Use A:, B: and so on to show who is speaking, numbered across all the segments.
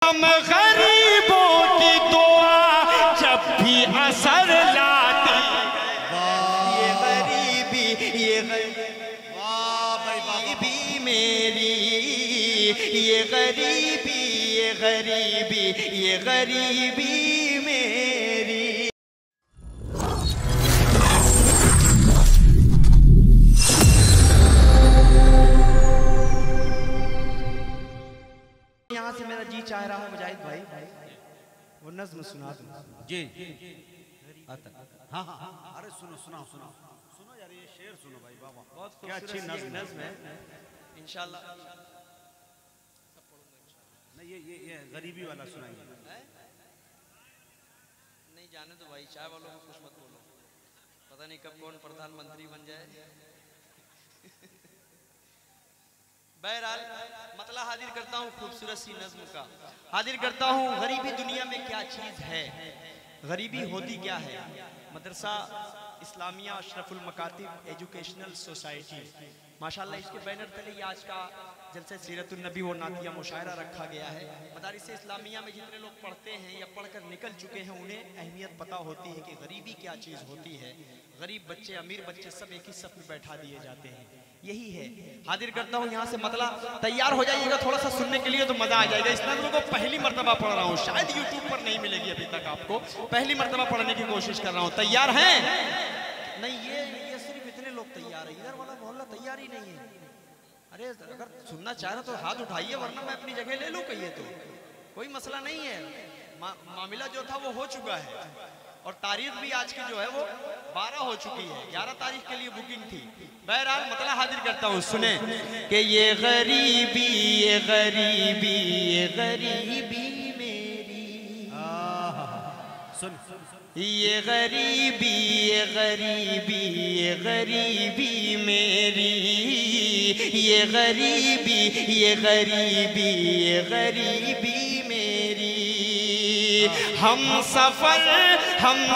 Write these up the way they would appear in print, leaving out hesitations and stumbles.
A: ہم غریبوں کی دعا جب بھی اثر لاتی یہ غریبی میری یہ غریبی میری یہاں سے میرا جی چاہ رہا ہے مجاہد بھائی وہ نظم سنا دوں
B: جی ہاں ارے سنو یار یہ شعر سنو بھائی بابا
A: بہت
B: کیا اچھی
A: نظم ہے انشاءاللہ
B: نہیں یہ غریبی والا سنائیے
A: نہیں جانے تو بھائی چائے والوں کو کچھ مت بولو پتہ نہیں کب کون پردھان منتری بن جائے بہرحال مطلع حاضر کرتا ہوں خوبصورت سی نظم کا حاضر کرتا ہوں غریبی دنیا میں کیا چیز ہے غریبی ہوتی کیا ہے مدرسہ اسلامیہ اشرف المکاتب ایجوکیشنل سوسائٹی ماشاءاللہ اس کے بینر تلے یہ آج کا جلسہ سیرت النبی و نعتیہ مشاعرہ رکھا گیا ہے مدارس اسلامیہ میں جتنے لوگ پڑھتے ہیں یا پڑھ کر نکل چکے ہیں انہیں اہمیت پتہ ہوتی ہے کہ غریبی کیا چیز ہوتی ہے غریب بچے امیر بچے سب ایک ہی صف میں بیٹھا دیے جاتے ہیں یہی ہے حاضر کرتا ہوں یہاں سے مطلع تیار ہو جائیے گا تھوڑا سا سننے کے لیے تو مزہ آ جائے گا اس نظم کو پہلی مرتبہ پڑھ رہا ہوں شاید یوٹیوب پر نہیں ملے گی ابھی تک آپ کو پہلی مرتبہ پڑھنے کی کوشش کر رہا ہوں تیار ہیں نہیں یہ صرف اتنے لوگ تیار ہیں ادھر والا محلہ تیار ہی نہیں ہے ارے اگر سننا چاہ رہا تو ہاتھ اٹھائیے ورنہ میں اپنی جگہ لے لوں کہیے تو کوئی مسئلہ نہیں ہے معاملہ جو تھا وہ ہو چکا ہے اور تاریخ بھی آج کی جو ہے وہ 12 ہو چکی ہے 11 تاریخ کے لیے بکنگ تھی بہرحال مطلع حاضر کرتا ہوں سنیں کہ یہ غریبی میری
B: سن
A: یہ غریبی میری یہ غریبی میری ہم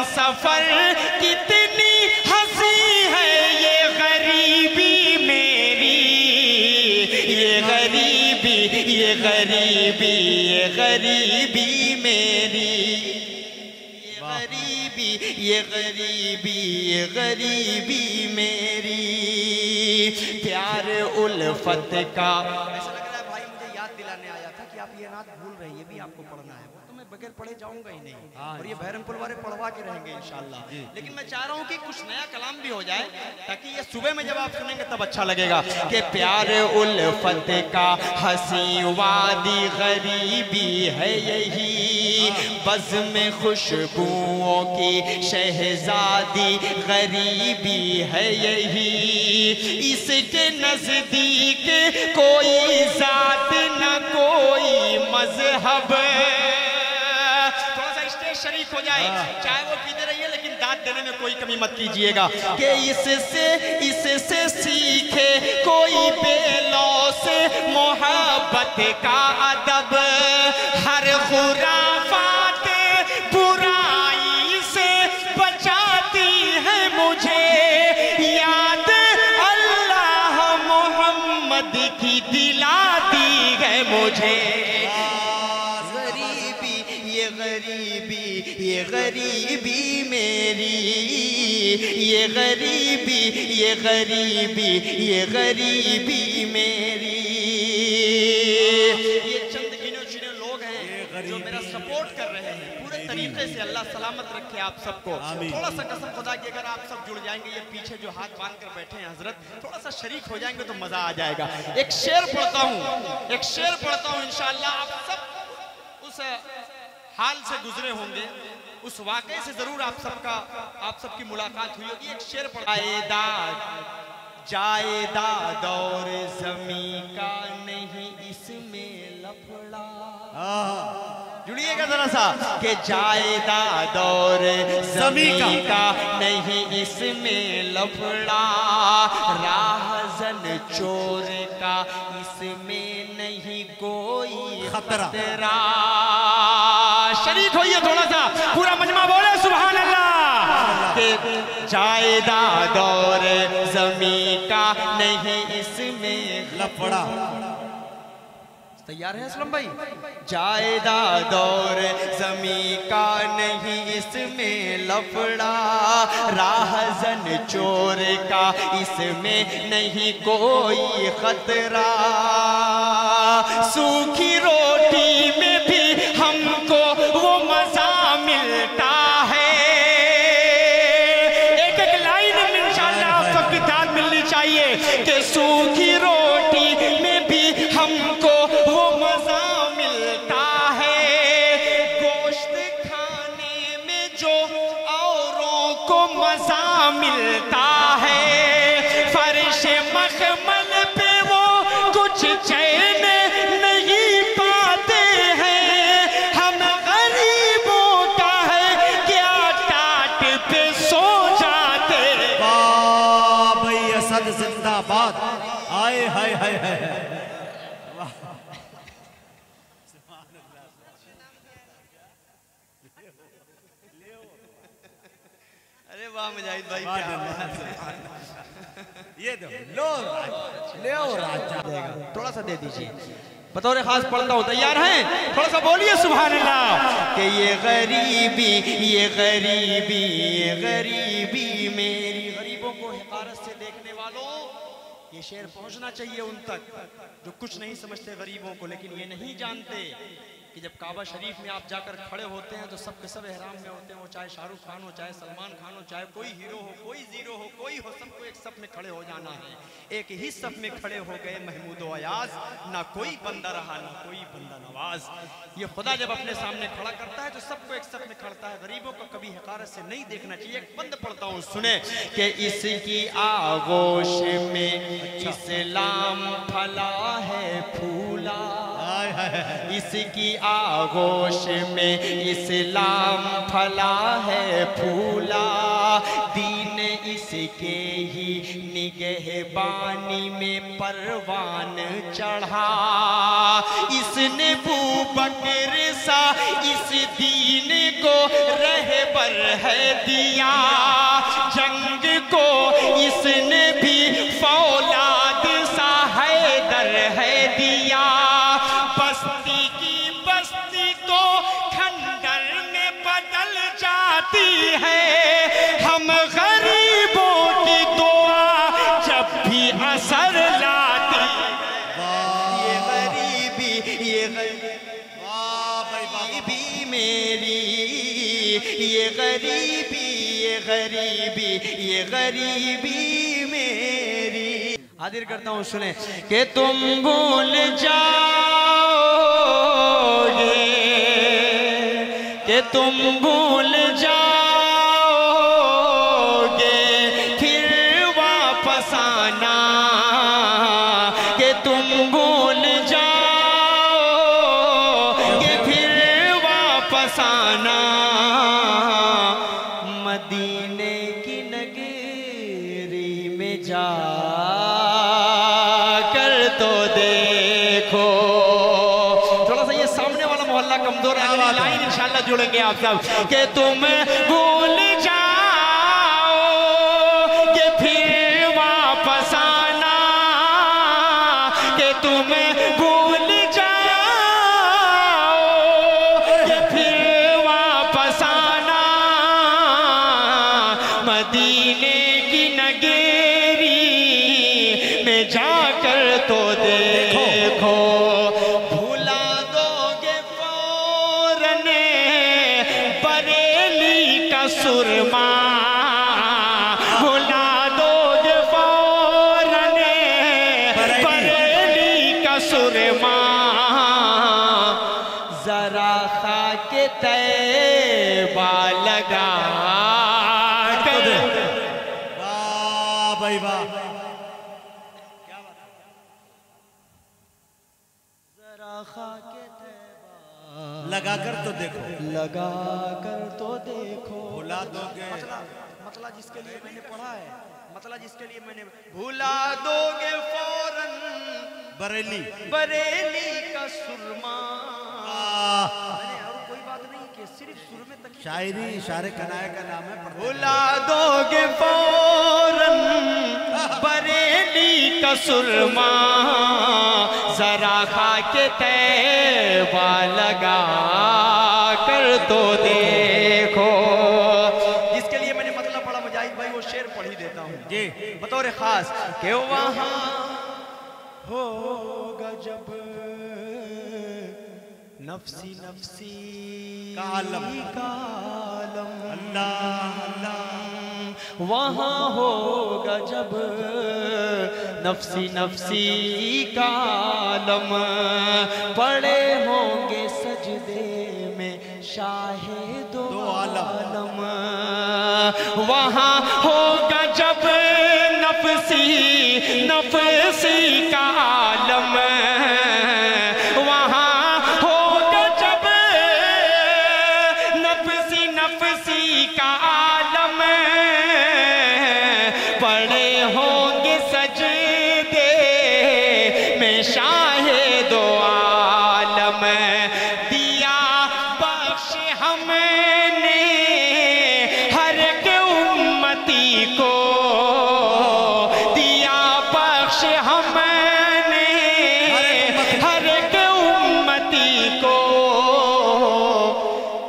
A: سفر کتنی ہنسی ہے یہ غریبی میری یہ غریبی میری یہ غریبی میری پیار الفت کا ایسا لگ رہا ہے بھائی مجھے یاد دلانے آیا تھا کہ آپ یہ نعت بھول رہے ہیں یہ بھی آپ کو پڑھنا ہے تو میں بغیر پڑھے جاؤں گا ہی نہیں اور یہ بحرم پل والے پڑھوا کے رہیں گے انشاءاللہ لیکن میں چاہ رہا ہوں کہ کچھ نیا کلام بھی ہو جائے تاکہ یہ صبح میں جب آپ سنیں گے تب اچھا لگے گا کہ پیار الفت کا حسین وادی غریبی ہے یہی بزم خوشبوؤں کی شہزادی غریبی ہے یہی اس کے نزدیک کوئی ذات نہ کوئی مذہب تھوڑا سا اسٹیج شریک ہو جائے چاہے وہ پیتے رہیے لیکن داد دینے میں کوئی کمی مت کیجئے گا کہ اس سے سیکھے کوئی بے لوث محبت کا ادب ہر خرافات برائی سے بچاتی ہے مجھے یاد اللہ محمد کی دلاتی ہے مجھے یہ غریبی میری یہ غریبی میری یہ چند گنے چنے لوگ ہیں جو میرا سپورٹ کر رہے ہیں پورے طریقے سے اللہ سلامت رکھے آپ سب کو تھوڑا سا قسم خدا کی اگر آپ سب جڑ جائیں گے یہ پیچھے جو ہاتھ باندھ کر بیٹھے ہیں حضرت تھوڑا سا شریک ہو جائیں گے تو مزہ آ جائے گا ایک شعر پڑھتا ہوں انشاءاللہ آپ سب اس حال سے گزرے ہوں گے اس واقعے سے ضرور آپ سب کی ملاقات ہوئی ہوگی ایک شعر پڑھا جائیداد اور زمین کا نہیں اس میں لفڑا جڑیے گا ذرا سا کہ جائیداد اور زمین کا نہیں اس میں لفڑا راہزن چور کا اس میں نہیں کوئی خطرہ شریک ہوئیے تھوڑا سا پورا مجمع بولے سبحان اللہ کہ جائیداد اور زمین کا نہیں اس میں لفڑا اس تیار ہے اسلم بھائی؟ جائیداد اور زمین کا نہیں اس میں لفڑا، راہزن چور کا اس میں نہیں کوئی خطرہ، سوکھی روٹی میں بھی ہم کو وہ مزہ ملتا ہے۔ ایک ایک لائن میں انشاءاللہ آپ سب کی داد ملنی چاہیے کہ سوکھی روٹی میں بھی ہم کو وہ مزہ ملتا ہے، گوشت کھانے میں جو اوروں کو مزہ ملتا ہے، فرش مخمل پہ وہ کچھ چین نہیں پاتے ہیں، ہم غریبوں کا ہے کیا ٹاٹ پہ سو جاتے۔
B: واہ بھئی اسد زندہ باد، آئے ہائے ہائے ہائے۔
A: ارے واہ مجاہد بھائی،
B: یہ دو لو راجہ
A: تھوڑا سا دے دیجئے، بطور خاص پڑھتا ہوں، تیار ہیں؟ تھوڑا سا بولیے سبحان اللہ کہ یہ غریبی یہ غریبی یہ غریبی میری، غریبوں کو حقارت سے دیکھنے والوں یہ شعر پہنچنا چاہیے ان تک جو کچھ نہیں سمجھتے غریبوں کو، لیکن یہ نہیں جانتے کہ جب کعبہ شریف میں آپ جا کر کھڑے ہوتے ہیں تو سب کے سب احرام میں ہوتے ہیں، وہ چاہے شاہ رخ خان ہو، چاہے سلمان خان ہو، چاہے کوئی ہیرو ہو، کوئی زیرو ہو، کوئی ہو، سب کو ایک صف میں کھڑے ہو جانا ہے۔ ایک ہی صف میں کھڑے ہو گئے محمود و ایاز، نہ کوئی بندہ رہا نہ کوئی بندہ نواز۔ یہ خدا جب اپنے سامنے کھڑا کرتا ہے تو سب کو ایک صف میں کھڑتا ہے، غریبوں کو کبھی حقارت سے نہیں دیکھنا چاہیے۔ ایک بند پڑھتا ہوں سنیں کہ اس کی آغوش میں اسلام پھلا ہے پھولا، اس کی آغوش میں اسلام پھلا ہے پھولا، دین اس کے ہی نگہبانی میں پروان چڑھا، اس نے بوبکر سا اس دین کو رہبر ہے دیا، جنگ کو اس نے بھی فولاد سا حیدر ہے دیا، بستی کی بستی تو کھنڈر میں بدل جاتی ہے، ہم غریبوں کی دعا جب بھی اثر لاتی، یہ غریبی یہ غریبی میری، یہ غریبی یہ غریبی یہ غریبی میری۔ حاضر کرتا ہوں سنیں کہ تم بھول جاؤ گے، کہ تم بھول جاؤ گے پھر واپس آنا، کہ تم بھول جاؤ گے پھر واپس آنا، مدینے کی نگری میں جا کر تو دیکھو۔ تھوڑا سا یہ سامنے والا محلہ کمزور ہے، اگلی لائن انشاءاللہ جڑیں گے آپ سب کہ تم بھول جاؤ کہ پھر واپس آنا، کہ تم بھول جاؤ کہ پھر واپس آنا، مدینے کی نگری میں جا کر تو دیکھو، بھلا دو گے فوراً بریلی کا سرما، بھلا دو گے فوراً بریلی کا سرما، ذرا خاک طیبہ لگا کر،
B: واہ بھائی واہ،
A: ذرا خاک طیبہ
B: لگا کر تو دیکھو،
A: لگا کر تو دیکھو،
B: بھلا دو گے
A: مطلع جس کے لیے میں نے پڑھا ہے، مطلع جس کے لیے میں نے بھلا دو گے فوراً
B: بریلی
A: بریلی کا سرما، میں نے اور کوئی بات نہیں کہ صرف سرمے تک
B: شاعری اشارے کنائے کا نام ہے،
A: بھلا دو گے فوراً بریلی علی کا سرما ذرا خاک طیبہ لگا کر تو دیکھو. جس کے لیے میں نے مطلب پڑھا مجاہد بھائی وہ شعر پڑھ ہی دیتا ہوں
B: جی
A: بطور خاص کہ وہاں ہوگا جب نفسی نفسی
B: کا عالم اللہ اللہ
A: وہاں ہوگا جب نفسی نفسی کا عالم پڑے ہوں گے سجدے میں شاہ دو عالم وہاں ہوگا جب نفسی نفسی کا عالم وہاں ہوگا جب نفسی نفسی کا عالم پڑے ہوں گے سجدے میں شاہ دو عالم دیا بخش ہم نے ہر ایک امتی کو دیا بخش ہم نے ہر ایک امتی کو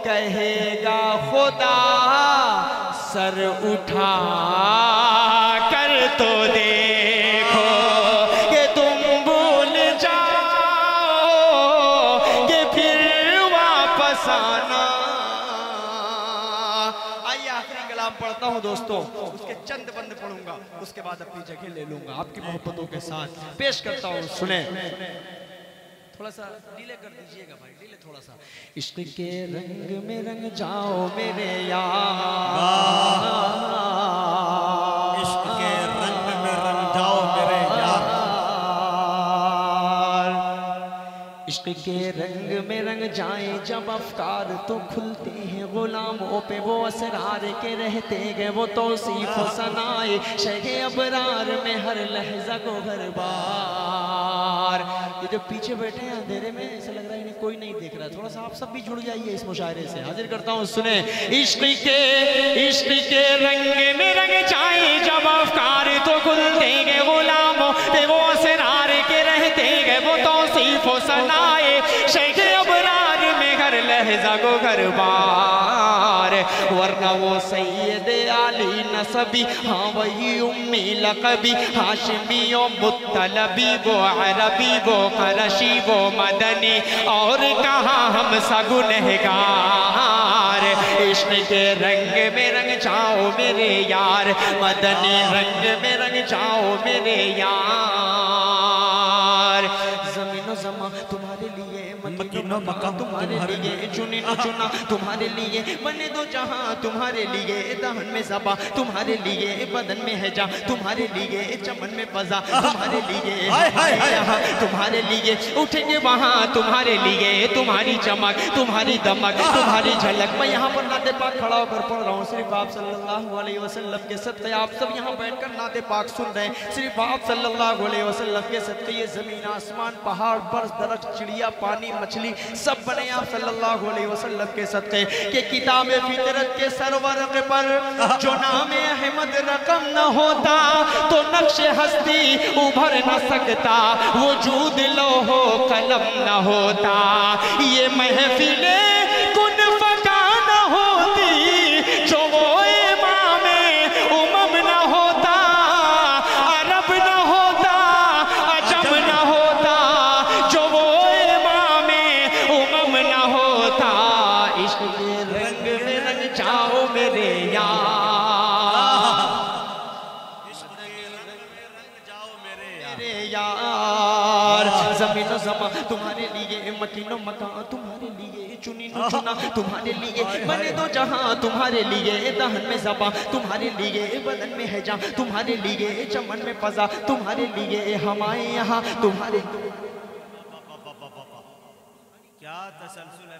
A: کہے گا خدا سر اٹھا کر تو دیکھو کہ تم بھول جاؤ کہ پھر واپس آنا. آئیے آخری کلام پڑھتا ہوں دوستو اس کے چند بند پڑھوں گا اس کے بعد اپنی جگہ لے لوں گا آپ کی محبتوں کے ساتھ پیش کرتا ہوں سنیں. تھوڑا سا ڈیلے کر دیجئے گا بھائی ڈیلے تھوڑا سا. عشق کے رنگ میں رنگ جاؤ میرے یار
B: عشق کے رنگ میں رنگ جاؤ میرے یار
A: عشق کے رنگ میں رنگ جائیں جب افکار تو کھلتے ہیں غلاموں پہ وہ اسرار کے رہتے گئے وہ توصیف و ثنائے شیخ ابرار میں ہر لحظہ کو ہر بار. یہ جو پیچھے بیٹھے ہیں اندھیرے میں ایسا لگ رہا ہے انہیں کوئی نہیں دیکھ رہا تھوڑا سا آپ سب بھی جڑ جائیے اس مشاعرے سے. حاضر کرتا ہوں سنیں. عشق کے رنگ میں رنگ جائیں جب افکار تو کھلتے گئے غلاموں پہ وہ اسرار کے رہتے گئے وہ توصیف و ثنائے شیخ ابرار میں ہر لحظہ کو ہر بار. ورنہ وہ سید علی نسبی ہاں وہی امی لقبی ہاشمی و مطلبی وہ عربی وہ قرشی وہ مدنی اور کہاں ہم سا گنہگار. عشق کے رنگ میں رنگ جاؤ میرے یار مدنی رنگ میں رنگ جاؤ میرے یار. زمین و زمان تمہارے لیے مکین و مکہ تمہارے لیے چنین و چنا تمہارے لیے بنے دو جہاں تمہارے لیے دہن میں زبا تمہارے لیے بدن میں ہے جا تمہارے لیے چمن میں فضا تمہارے لیے یہاں تمہارے لیے اٹھیں گے وہاں تمہارے لیے تمہاری چمک تمہاری دمک تمہاری جھلک. میں یہاں پر نعت پاک کھڑا ہو کر پڑھ رہا ہوں صرف آپ صلی اللہ علیہ وسلم کے صدقے. آپ سب یہاں بیٹھ کر نعت پاک سن رہے ہیں صرف آپ صلی اللہ علیہ وسلم کے صدقے. یہ زمین آسمان پہاڑ برس درخت چڑیا پانی مچھلی سب بنے آپ صلی اللہ علیہ وسلم کے صدقے. کہ کتاب فطرت کے سرورق پر جو نام احمد رقم نہ ہوتا تو نقش ہستی ابھر نہ سکتا وجود لوح و قلم نہ ہوتا. یہ محفل کن فکا نہ ہوتی جو وہ امام امم نہ ہوتا عرب نہ ہوتا عجم نہ ہوتا جو وہ امام امم نہ ہوتا. عشق کے رنگ میں رنگ جاؤ میرے یار
B: عشق کے رنگ میں رنگ جاؤ میرے
A: یار. زمین و زمان تمہارے لیے مکین و مکان تمہارے لیے چنین و چنا تمہارے لیے بنے دو جہاں تمہارے لیے دہن میں زباں تمہارے لیے بدن میں ہے جاں تمہارے لیے چمن میں فضا تمہارے لیے ہمائیں یہاں تمہارے
B: کیا تسلسل ہے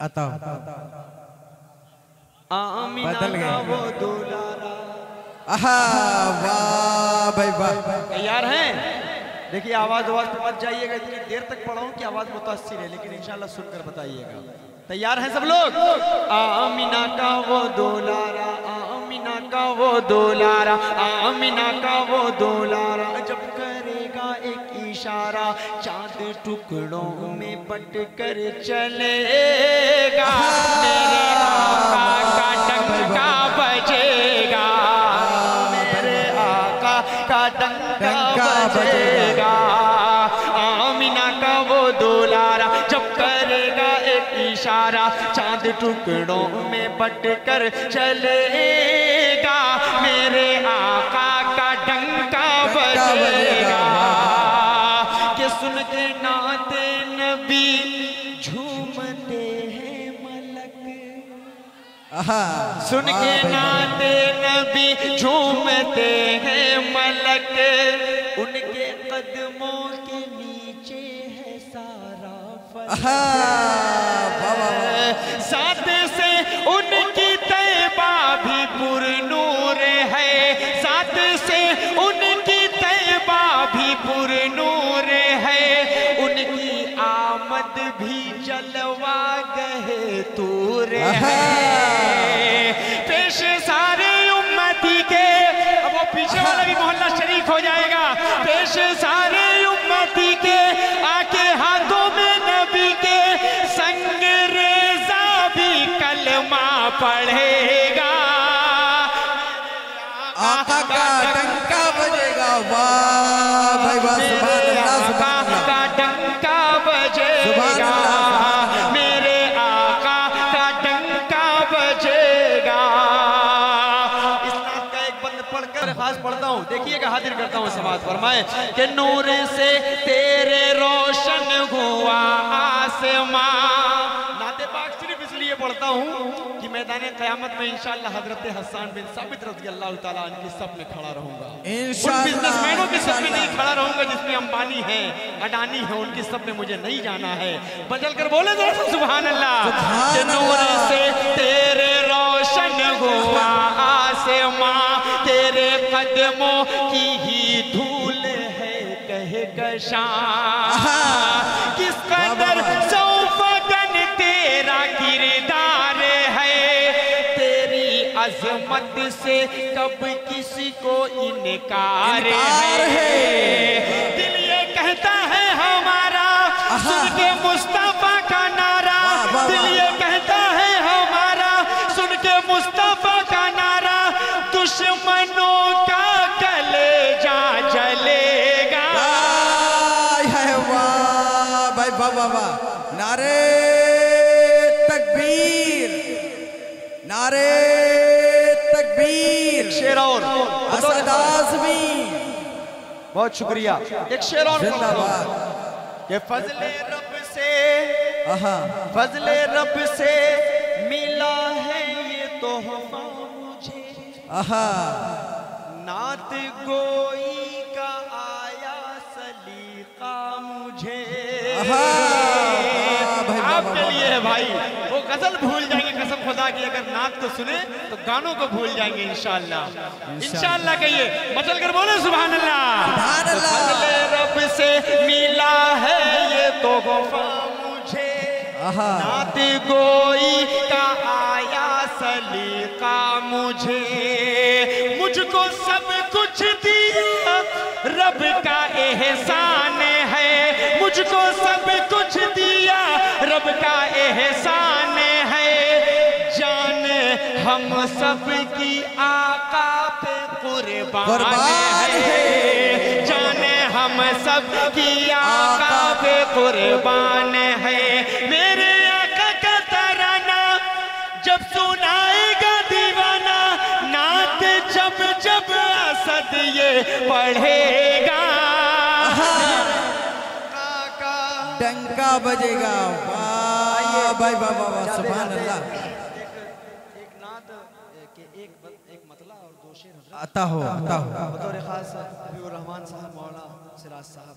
C: عطا
A: آمینہ کا وہ دولارا.
C: واہ بھائی واہ.
A: تیار ہیں؟ دیکھیے آواز پہ مت جائیے گا, اتنی دیر تک پڑھا ہوں کہ آواز متاثر ہے, لیکن انشاءاللہ سن کر بتائیے گا. تیار ہیں سب لوگ؟ آمینہ کا وہ دولارا, آمینہ کا وہ دولارا, آمینہ کا وہ دولارا, جب کرے گا ایک اشارہ چاند ٹکڑوں میں بٹ کر چلے گا, میرے آقا کا ڈنکا بجے گا, میرے آقا کا ڈنکا بجے گا. آمینہ کا وہ دولارا جب کرے گا ایک اشارہ چاند ٹکڑوں میں بٹ کر چلے گا, میرے آقا کا ڈنکا بجے گا. کہ سن کے نعت نبی جھومتے ہیں ملک, سن کے نعت نبی جھومتے ہیں ملک, ان کے قدموں کے نیچے ہے سارا فلک. ساتھ سے ان کی طیبہ بھی پر نور ہے, ساتھ سے ان کی طیبہ بھی پر نور ہے, ان کی آمد بھی جلوہ گہ طور ہے. پیش سارے امتی کے, اب وہ پیچھے والا بھی محلہ شریک ہو جائے گا, پیش سارے امتی کے آکے ہاتھوں میں نبی کے سنگ ریزہ بھی کلمہ پڑھے گا,
C: آقا کا ڈنکا بجے گا. واہ بھائی واہ, سبحان اللہ سبحان اللہ.
A: کا ڈنکا بجے گا, میرے آقا کا ڈنکا بجے گا. اس نعت کا ایک بند پڑھ کر خاص پڑھتا ہوں, دیکھیے کہ حاضر کرتا ہوں سماعت فرمائے کہ نور سے تیرے روشن ہوا آسمان. نعت پاک صرف اس لیے پڑھتا ہوں کہ میدان قیامت میں انشاءاللہ حضرت حسان بن ثابت رضی اللہ تعالیٰ عنہ کی صف میں کھڑا رہوں گا. ان بزنس مینوں کی صف میں نہیں کھڑا رہوں گا جس میں امبانی ہے, اڈانی ہے, ان کی صف میں مجھے نہیں جانا ہے. بدل کر بولے ذرا سبحان اللہ. کہ نور سے تیرے روشن ہوا آسمان, تیرے قدموں کی ہی دھول ہے کہکشاں, کس قدر سوفگن تیرا کردار ہے, تیری عظمت سے کب کسی کو انکار ہے. دل یہ کہتا ہے ہمارا سن کے مصطفیٰ کا نعرہ, دل یہ کہتا ہے ہمارا سن کے مصطفیٰ کا نعرہ, دشمنوں کا کلیجہ جلے گا.
C: واہ بھائی واہ واہ واہ. نعرے تکبیر, نعرے تکبیر.
A: شعر اور
C: اسد اعظمی,
A: بہت شکریہ. ایک شعر اور
C: زندہ باد.
A: کہ فضل رب سے, فضل رب سے ملا ہے یہ تحفہ مجھے, نعت گوئی کا آیا سلیقہ مجھے. آپ کے لیے ہے بھائی, وہ غزل بھول جائیں گے قسم خدا کی, اگر نعت کو سنیں تو گانوں کو بھول جائیں گے انشاءاللہ. انشاءاللہ کہیے, مچل کر بولے سبحان اللہ. فضل رب سے ملا ہے یہ تحفہ مجھے, نعت گوئی کا آیا سلیقہ مجھے. مجھ کو سب کچھ دیا رب کا احسان ہے, مجھ کو سب کچھ دیا رب کا احسان ہے, جان ہم سب کی آقا پہ قربان ہے, جان ہم سب کی آقا پہ قربان ہے. میرے آقا کا ترانہ جب سنائے گا دیوانہ, نعت جب جب اسد یہ پڑھے گا,
C: ڈنکا بجے گا. واہ بھائی واہ واہ واہ, سبحان اللہ.
A: ایک نعت کہ ایک مطلع اور دو شعر
C: عطا ہو, عطا ہو.
A: بطور خاص حبیب الرحمن صاحب, مولانا سراج صاحب